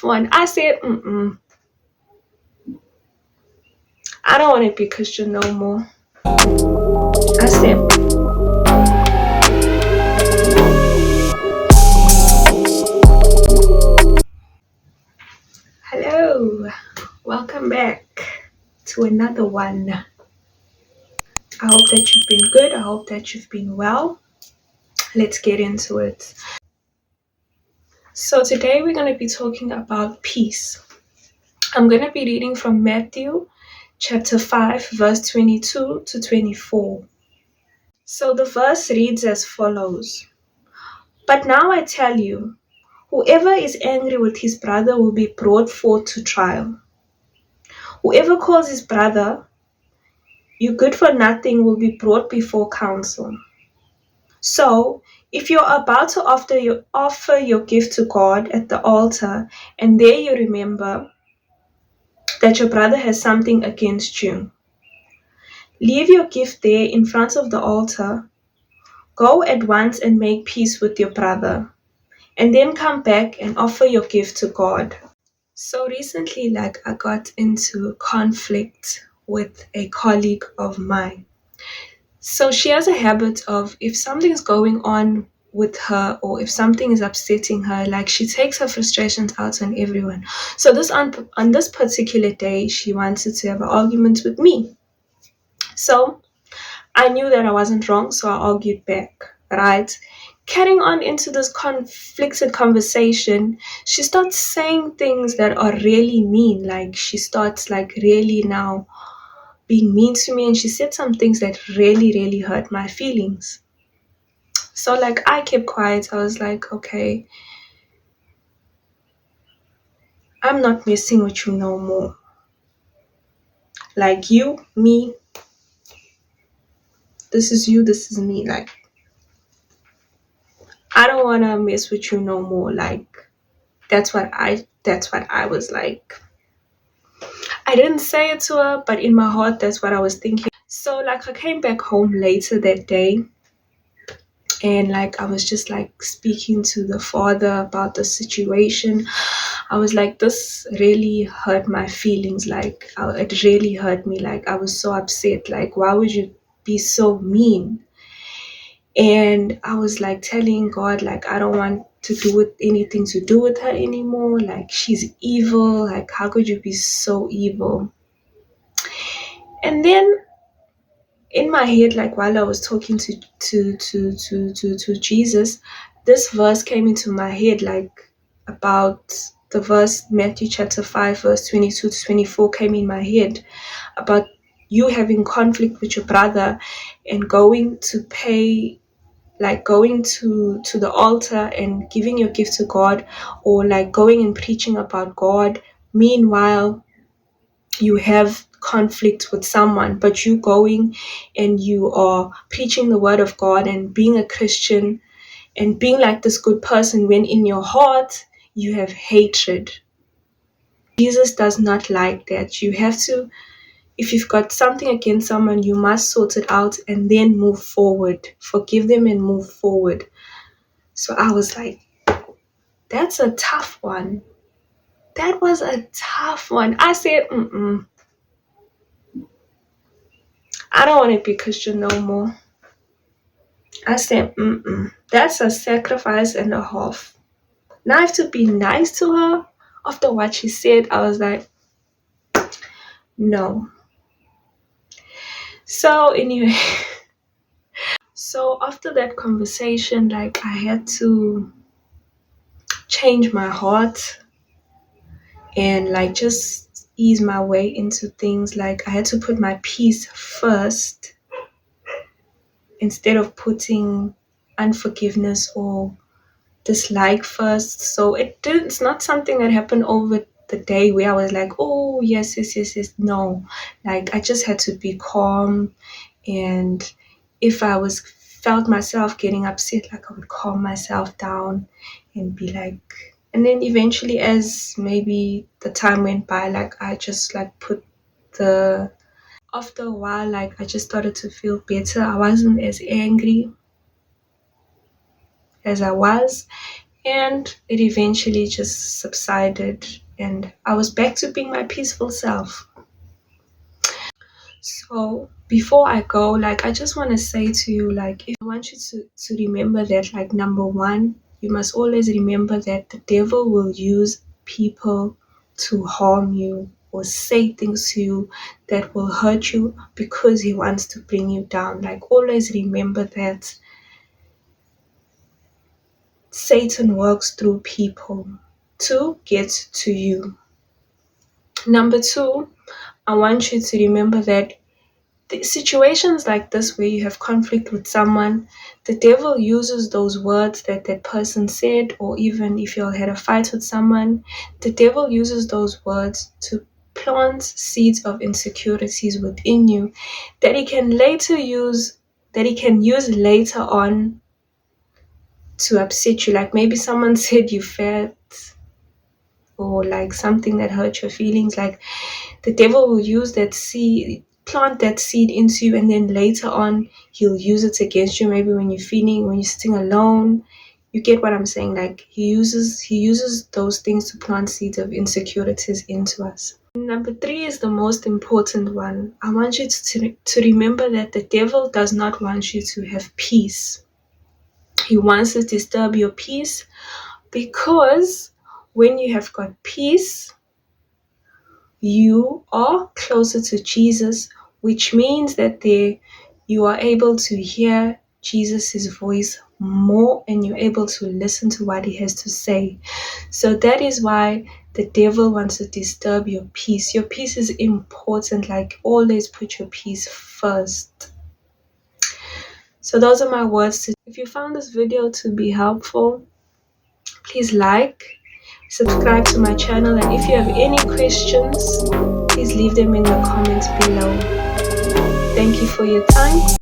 one. I said, I don't want to be Christian no more. I said, hello, welcome back to another one. I hope that you've been good. I hope that you've been well. Let's get into it. So today we're going to be talking about peace. I'm going to be reading from Matthew chapter 5, verse 22 to 24. So the verse reads as follows. But now I tell you, whoever is angry with his brother will be brought forth to trial. Whoever calls his brother, "You good for nothing," will be brought before council. So, if you're about to offer your gift to God at the altar, and there you remember that your brother has something against you, leave your gift there in front of the altar. Go at once and make peace with your brother, and then come back and offer your gift to God. So recently, I got into conflict with a colleague of mine. So she has a habit of, if something's going on with her or if something is upsetting her, she takes her frustrations out on everyone. So on this particular day, she wanted to have an argument with me. So I knew that I wasn't wrong, so I argued back, right? Carrying on into this conflicted conversation, she starts saying things that are really mean. She starts really now being mean to me, and she said some things that really, really hurt my feelings. So I kept quiet. I was like, okay, I'm not messing with you no more. You, me, this is you, this is me. I don't want to mess with you no more. That's what I was like. I didn't say it to her, but in my heart, that's what I was thinking. So I came back home later that day, and I was just speaking to the father about the situation. I was like, this really hurt my feelings. It really hurt me. I was so upset. Why would you be so mean? And I was telling God, I don't want to do with anything to do with her anymore. She's evil. How could you be so evil? And then in my head, while I was talking to Jesus, this verse came into my head, about the verse Matthew chapter 5, verse 22 to 24 came in my head about you having conflict with your brother and going to pay, going to the altar and giving your gift to God, or going and preaching about God. Meanwhile, you have conflict with someone, but you going and you are preaching the word of God and being a Christian and being this good person, when in your heart you have hatred. Jesus does not like that. You have to, if you've got something against someone, you must sort it out and then move forward. Forgive them and move forward. So I was like, that's a tough one. That was a tough one. I said, I don't want to be Christian no more. I said, that's a sacrifice and a half. Now I have to be nice to her after what she said. I was like, no. So anyway, so after that conversation, I had to change my heart and just ease my way into things. I had to put my peace first instead of putting unforgiveness or dislike first. So it's not something that happened over the day where I was like, oh yes. No, I just had to be calm, and if I felt myself getting upset, I would calm myself down and be and then eventually, as maybe the time went by, I just put the after a while, I just started to feel better. I wasn't as angry as I was. And it eventually just subsided, and I was back to being my peaceful self. So before I go, like, I just want to say to you, like, if I want you to remember that, like, number one, you must always remember that the devil will use people to harm you or say things to you that will hurt you because he wants to bring you down. Like, always remember that Satan works through people to get to you. Number two, I want you to remember that the situations like this where you have conflict with someone, the devil uses those words that that person said, or even if you had a fight with someone, the devil uses those words to plant seeds of insecurities within you that he can use later on to upset you. Like, maybe someone said you fat, or like something that hurt your feelings. Like, the devil will use that seed, plant that seed into you, and then later on he'll use it against you. Maybe when you're sitting alone. You get what I'm saying? Like, he uses those things to plant seeds of insecurities into us. Number three is the most important one. I want you to remember that the devil does not want you to have peace. He wants to disturb your peace, because when you have got peace, you are closer to Jesus, which means that you are able to hear Jesus' voice more, and you're able to listen to what he has to say. So that is why the devil wants to disturb your peace. Your peace is important. Like, always put your peace first. So those are my words. If you found this video to be helpful, please like, subscribe to my channel, and if you have any questions, please leave them in the comments below. Thank you for your time.